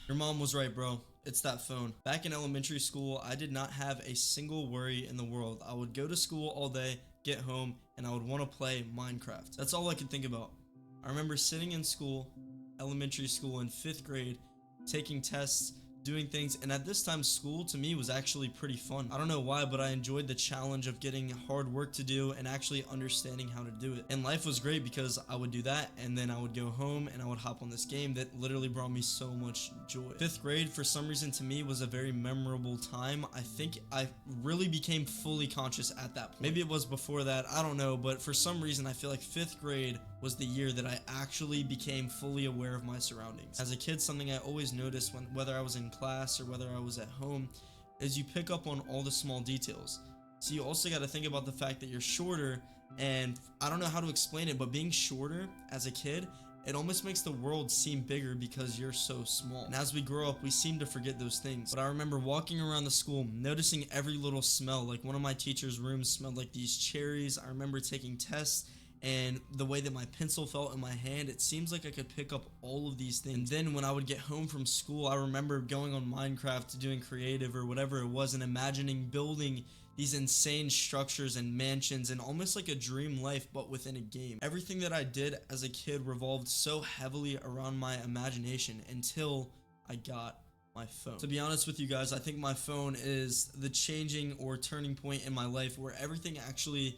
Your mom was right, bro. It's that phone. Back in elementary school, I did not have a single worry in the world. I would go to school all day, get home, and I would want to play Minecraft. That's all I could think about. I remember sitting in school, elementary school in 5th grade, taking tests, doing things, and at this time school to me was actually pretty fun. I don't know why, but I enjoyed the challenge of getting hard work to do and actually understanding how to do it. And life was great because I would do that and then I would go home and I would hop on this game that literally brought me so much joy. 5th grade for some reason to me was a very memorable time. I think I really became fully conscious at that point. Maybe it was before that, I don't know, but for some reason I feel like 5th grade was the year that I actually became fully aware of my surroundings. As a kid, something I always noticed whether I was in class or whether I was at home is you pick up on all the small details. So you also got to think about the fact that you're shorter, and I don't know how to explain it, but being shorter as a kid, it almost makes the world seem bigger because you're so small. And as we grow up, we seem to forget those things. But I remember walking around the school, noticing every little smell. Like one of my teacher's rooms smelled like these cherries. I remember taking tests, and the way that my pencil felt in my hand, it seems like I could pick up all of these things. And then when I would get home from school, I remember going on Minecraft, doing creative or whatever it was, and imagining building these insane structures and mansions and almost like a dream life but within a game. Everything that I did as a kid revolved so heavily around my imagination until I got my phone. To be honest with you guys, I think my phone is the changing or turning point in my life where everything actually,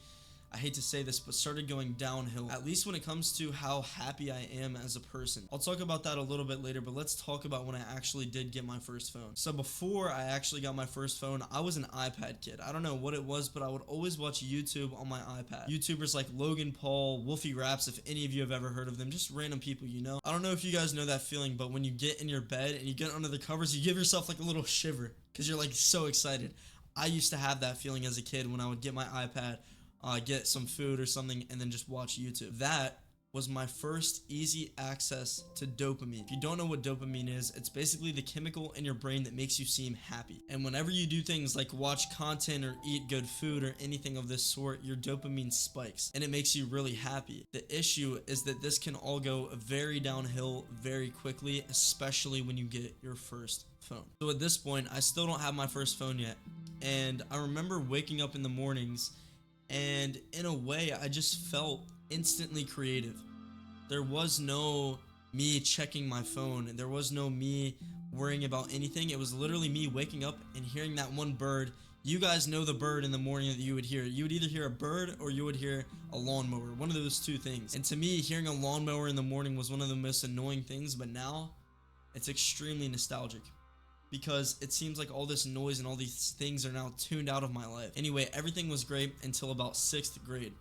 I hate to say this, but started going downhill, at least when it comes to how happy I am as a person. I'll talk about that a little bit later, but let's talk about when I actually did get my first phone. So before I actually got my first phone, I was an iPad kid. I don't know what it was, but I would always watch YouTube on my iPad. YouTubers like Logan Paul, Wolfie Raps, if any of you have ever heard of them, just random people, you know? I don't know if you guys know that feeling, but when you get in your bed and you get under the covers, you give yourself like a little shiver because you're like so excited. I used to have that feeling as a kid when I would get my iPad, get some food or something, and then just watch YouTube. That was my first easy access to dopamine. If you don't know what dopamine is, it's basically the chemical in your brain that makes you seem happy. And whenever you do things like watch content or eat good food or anything of this sort, your dopamine spikes and it makes you really happy. The issue is that this can all go very downhill very quickly, especially when you get your first phone. So at this point, I still don't have my first phone yet. And I remember waking up in the mornings, and in a way, I just felt instantly creative. There was no me checking my phone, and there was no me worrying about anything. It was literally me waking up and hearing that one bird. You guys know the bird in the morning that you would hear. You would either hear a bird or you would hear a lawnmower, one of those two things. And to me, hearing a lawnmower in the morning was one of the most annoying things, but now it's extremely nostalgic, because it seems like all this noise and all these things are now tuned out of my life. Anyway, everything was great until about 6th grade.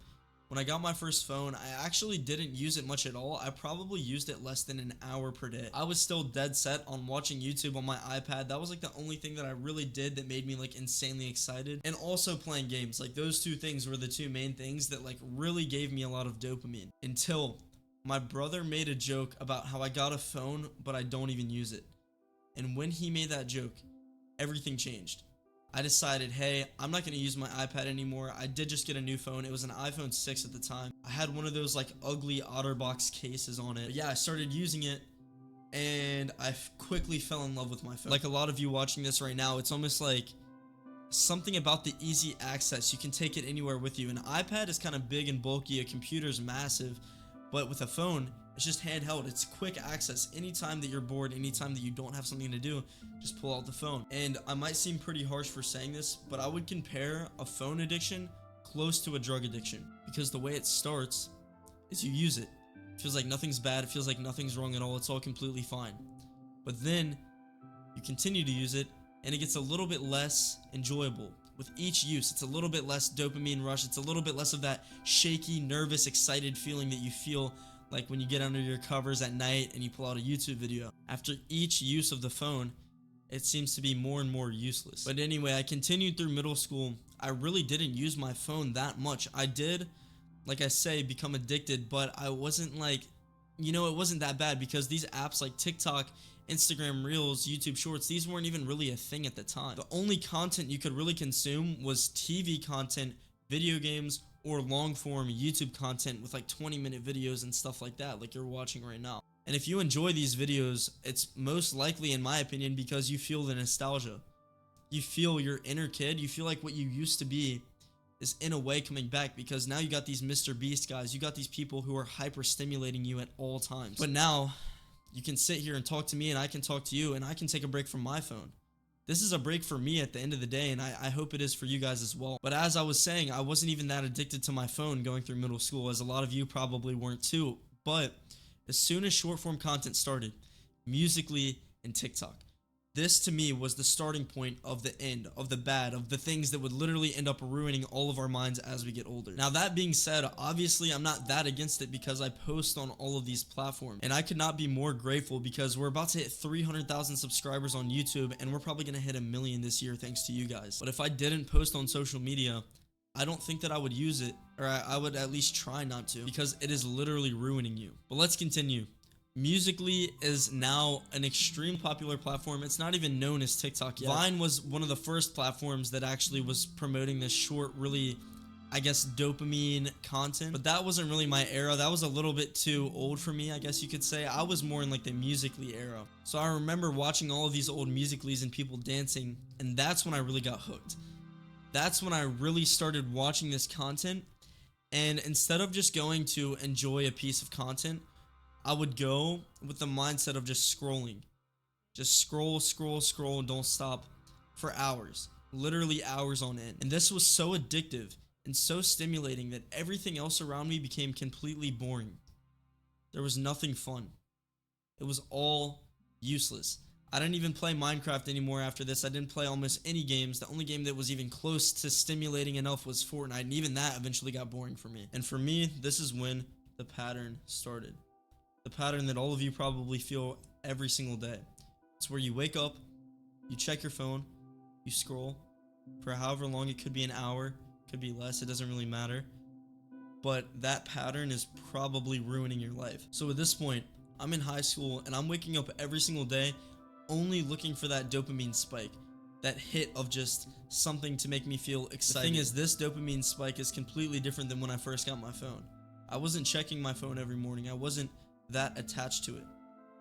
When I got my first phone, I actually didn't use it much at all. I probably used it less than an hour per day. I was still dead set on watching YouTube on my iPad. That was like the only thing that I really did that made me like insanely excited. And also playing games. Like those two things were the two main things that like really gave me a lot of dopamine. Until my brother made a joke about how I got a phone, but I don't even use it. And when he made that joke, everything changed. I decided, hey, I'm not going to use my iPad anymore. I did just get a new phone. It was an iPhone 6 at the time. I had one of those like ugly OtterBox cases on it. But yeah, I started using it, and I quickly fell in love with my phone. Like a lot of you watching this right now, it's almost like something about the easy access. You can take it anywhere with you. An iPad is kind of big and bulky. A computer's massive. But with a phone, it's just handheld. It's quick access. Anytime that you're bored, anytime that you don't have something to do, just pull out the phone. And I might seem pretty harsh for saying this, but I would compare a phone addiction close to a drug addiction, because the way it starts is you use it. It feels like nothing's bad. It feels like nothing's wrong at all. It's all completely fine. But then you continue to use it, and it gets a little bit less enjoyable. With each use, it's a little bit less dopamine rush. It's a little bit less of that shaky, nervous, excited feeling that you feel like when you get under your covers at night and you pull out a YouTube video. After each use of the phone, it seems to be more and more useless. But anyway, I continued through middle school. I really didn't use my phone that much. I did, like I say, become addicted, but I wasn't like, it wasn't that bad, because these apps like TikTok, Instagram Reels, YouTube Shorts, these weren't even really a thing at the time. The only content you could really consume was TV content, video games, or long form YouTube content with like 20-minute videos and stuff like that, like you're watching right now. And if you enjoy these videos, it's most likely, in my opinion, because you feel the nostalgia. You feel your inner kid. You feel like what you used to be is in a way coming back, because now you got these Mr. Beast guys. You got these people who are hyper stimulating you at all times. But now you can sit here and talk to me, and I can talk to you, and I can take a break from my phone. This is a break for me at the end of the day, and I hope it is for you guys as well. But as I was saying, I wasn't even that addicted to my phone going through middle school, as a lot of you probably weren't too. But as soon as short form content started, Musically and TikTok, this to me was the starting point of the end, of the bad, of the things that would literally end up ruining all of our minds as we get older. Now that being said, obviously I'm not that against it, because I post on all of these platforms, and I could not be more grateful, because we're about to hit 300,000 subscribers on YouTube, and we're probably going to hit 1 million this year thanks to you guys. But if I didn't post on social media, I don't think that I would use it, or I would at least try not to, because it is literally ruining you. But let's continue. Musically is now an extremely popular platform. It's not even known as TikTok yet. Vine was one of the first platforms that actually was promoting this short, really, I guess, dopamine content. But that wasn't really my era. That was a little bit too old for me, I guess you could say. I was more in like the Musically era. So I remember watching all of these old Musicallys and people dancing, and that's when I really got hooked. That's when I really started watching this content, and instead of just going to enjoy a piece of content, I would go with the mindset of just scrolling. Just scroll, scroll, scroll, and don't stop for hours. Literally hours on end. And this was so addictive and so stimulating that everything else around me became completely boring. There was nothing fun. It was all useless. I didn't even play Minecraft anymore after this. I didn't play almost any games. The only game that was even close to stimulating enough was Fortnite, and even that eventually got boring for me. And for me, this is when the pattern started. The pattern that all of you probably feel every single day. It's where you wake up, you check your phone, you scroll for however long. It could be an hour, could be less, it doesn't really matter. But that pattern is probably ruining your life. So at this point, I'm in high school and I'm waking up every single day only looking for that dopamine spike, that hit of just something to make me feel excited. The thing is, this dopamine spike is completely different than when I first got my phone. I wasn't checking my phone every morning. I wasn't that attached to it.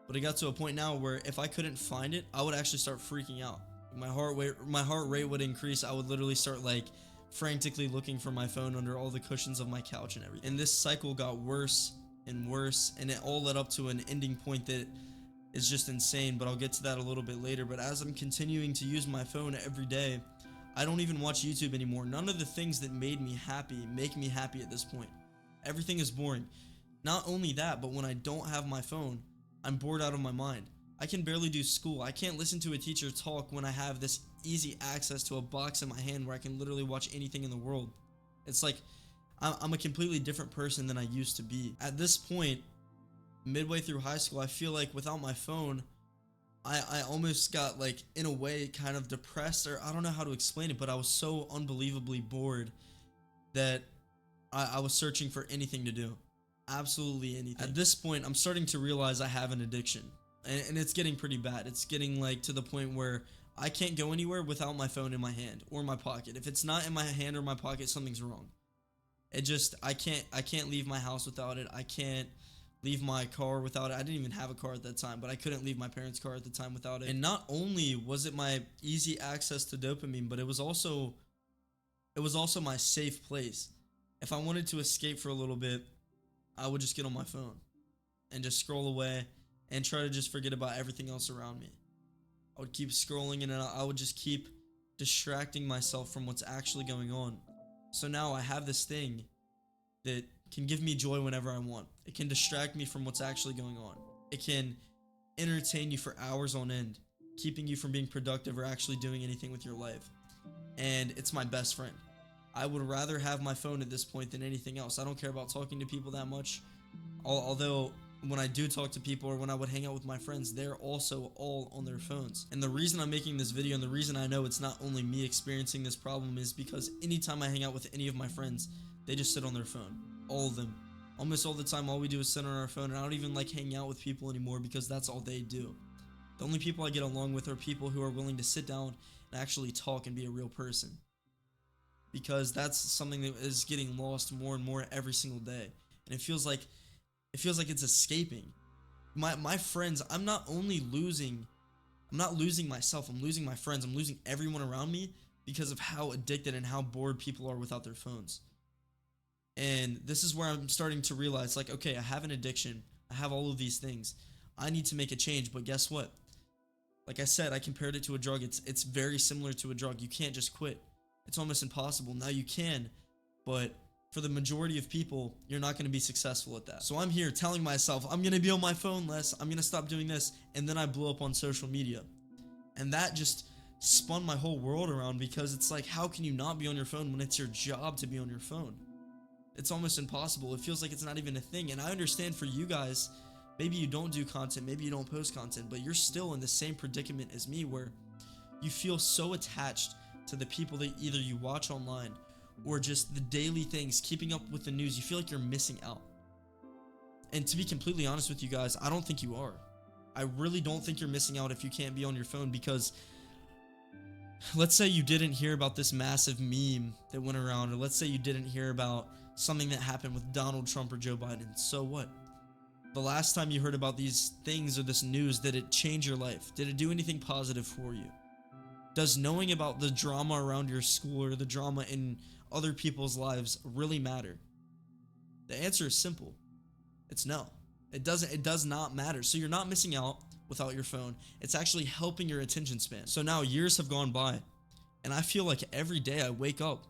But it got to a point now where if I couldn't find it, I would actually start freaking out. My heart rate would increase. I would literally start like frantically looking for my phone under all the cushions of my couch and everything. And this cycle got worse and worse, and it all led up to an ending point that is just insane, but I'll get to that a little bit later. But as I'm continuing to use my phone every day, I don't even watch YouTube anymore. None of the things that made me happy make me happy at this point. Everything is boring. Not only that, but when I don't have my phone, I'm bored out of my mind. I can barely do school. I can't listen to a teacher talk when I have this easy access to a box in my hand where I can literally watch anything in the world. It's like I'm a completely different person than I used to be. At this point, midway through high school, I feel like without my phone, I almost got like, in a way, kind of depressed, or I don't know how to explain it, but I was so unbelievably bored that I was searching for anything to do. Absolutely anything. At this point, I'm starting to realize I have an addiction, and it's getting pretty bad. It's getting like to the point where I can't go anywhere without my phone in my hand or my pocket. If it's not in my hand or my pocket, something's wrong. I can't leave my house without it. I can't leave my car without it. I didn't even have a car at that time, but I couldn't leave my parents' car at the time without it. And not only was it my easy access to dopamine, but it was also my safe place. If I wanted to escape for a little bit, I would just get on my phone and just scroll away and try to just forget about everything else around me. I would keep scrolling, and I would just keep distracting myself from what's actually going on. So now I have this thing that can give me joy whenever I want. It can distract me from what's actually going on. It can entertain you for hours on end, keeping you from being productive or actually doing anything with your life. And it's my best friend. I would rather have my phone at this point than anything else. I don't care about talking to people that much. Although when I do talk to people, or when I would hang out with my friends, they're also all on their phones. And the reason I'm making this video, and the reason I know it's not only me experiencing this problem, is because anytime I hang out with any of my friends, they just sit on their phone. All of them. Almost all the time, all we do is sit on our phone, and I don't even like hanging out with people anymore because that's all they do. The only people I get along with are people who are willing to sit down and actually talk and be a real person. Because that's something that is getting lost more and more every single day. And it feels like it's escaping. My friends, I'm not losing myself, I'm losing my friends, I'm losing everyone around me because of how addicted and how bored people are without their phones. And this is where I'm starting to realize, like, okay, I have an addiction. I have all of these things. I need to make a change. But guess what? Like I said, I compared it to a drug. It's very similar to a drug. You can't just quit. It's almost impossible. Now you can, but for the majority of people, you're not going to be successful at that. So I'm here telling myself, I'm going to be on my phone less. I'm going to stop doing this. And then I blew up on social media. And that just spun my whole world around, because it's like, how can you not be on your phone when it's your job to be on your phone? It's almost impossible. It feels like it's not even a thing. And I understand for you guys, maybe you don't do content, maybe you don't post content, but you're still in the same predicament as me, where you feel so attached to the people that either you watch online or just the daily things, keeping up with the news. You feel like you're missing out. And to be completely honest with you guys, I don't think you are. I really don't think you're missing out if you can't be on your phone, because let's say you didn't hear about this massive meme that went around, or let's say you didn't hear about something that happened with Donald Trump or Joe Biden. So what? The last time you heard about these things or this news, did it change your life? Did it do anything positive for you? Does knowing about the drama around your school or the drama in other people's lives really matter? The answer is simple. It's no. It does not matter. So you're not missing out without your phone. It's actually helping your attention span. So now years have gone by, and I feel like every day I wake up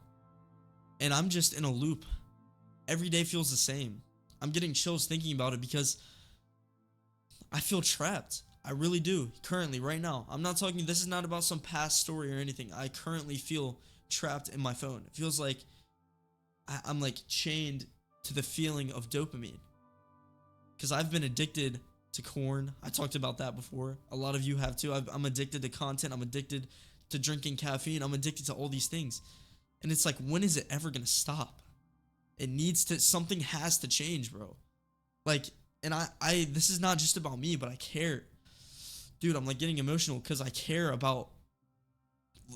and I'm just in a loop. Every day feels the same. I'm getting chills thinking about it, because I feel trapped. I really do. Currently, right now. I'm not talking, this is not about some past story or anything. I currently feel trapped in my phone. It feels like I'm like chained to the feeling of dopamine, because I've been addicted to corn. I talked about that before. A lot of you have too. I'm addicted to content. I'm addicted to drinking caffeine. I'm addicted to all these things. And it's like, when is it ever going to stop? It needs to, something has to change, bro. Like, and I this is not just about me, but I care. Dude, I'm like getting emotional because I care about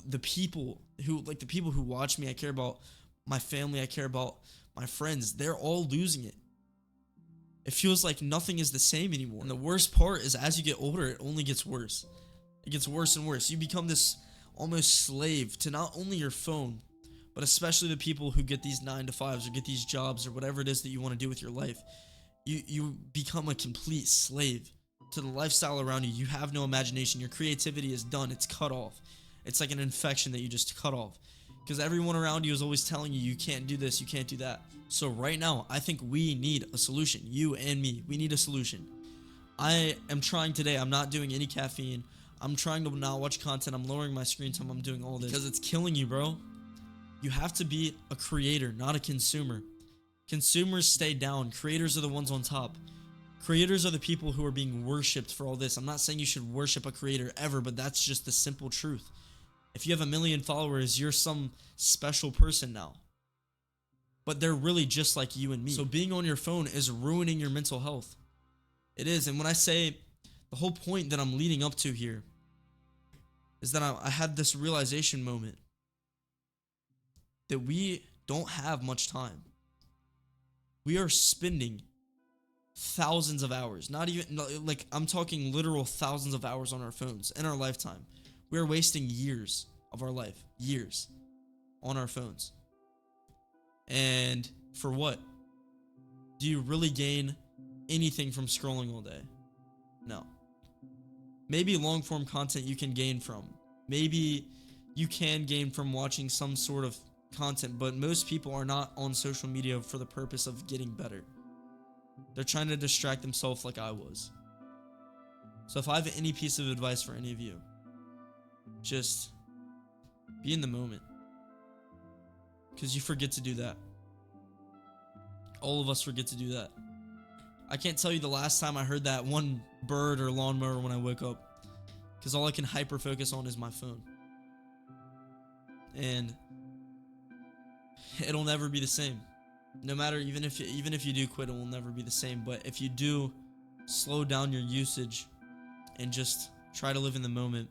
the people who watch me. I care about my family. I care about my friends. They're all losing it. It feels like nothing is the same anymore. And the worst part is, as you get older, it only gets worse. It gets worse and worse. You become this almost slave to not only your phone, but especially the people who get these 9-to-5s or get these jobs or whatever it is that you want to do with your life. You become a complete slave to the lifestyle around you. You have no imagination. Your creativity is done. It's cut off. It's like an infection that you just cut off, because everyone around you is always telling you, you can't do this, you can't do that. So right now, I think we need a solution. You and me, we need a solution. I am trying today. I'm not doing any caffeine. I'm trying to not watch content. I'm lowering my screen time. I'm doing all this because it's killing you, bro. You have to be a creator, not a consumer. Consumers stay down. Creators are the ones on top. Creators are the people who are being worshipped for all this. I'm not saying you should worship a creator ever, but that's just the simple truth. If you have 1 million followers, you're some special person now. But they're really just like you and me. So being on your phone is ruining your mental health. It is. And when I say, the whole point that I'm leading up to here is that I had this realization moment that we don't have much time. We are spending thousands of hours, not even, like, I'm talking literal thousands of hours on our phones in our lifetime. We are wasting years of our life, years, on our phones. And for what? Do you really gain anything from scrolling all day? No. Maybe long form content you can gain from. Maybe you can gain from watching some sort of content, but most people are not on social media for the purpose of getting better. They're trying to distract themselves like I was. So if I have any piece of advice for any of you, just be in the moment, because you forget to do that. All of us forget to do that. I can't tell you the last time I heard that one bird or lawnmower when I wake up, because all I can hyper focus on is my phone. And it'll never be the same. No matter, even if you do quit, it will never be the same. But if you do slow down your usage and just try to live in the moment,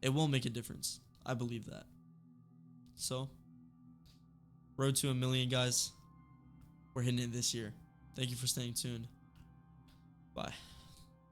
it will make a difference. I believe that. So, road to 1 million, guys. We're hitting it this year. Thank you for staying tuned. Bye.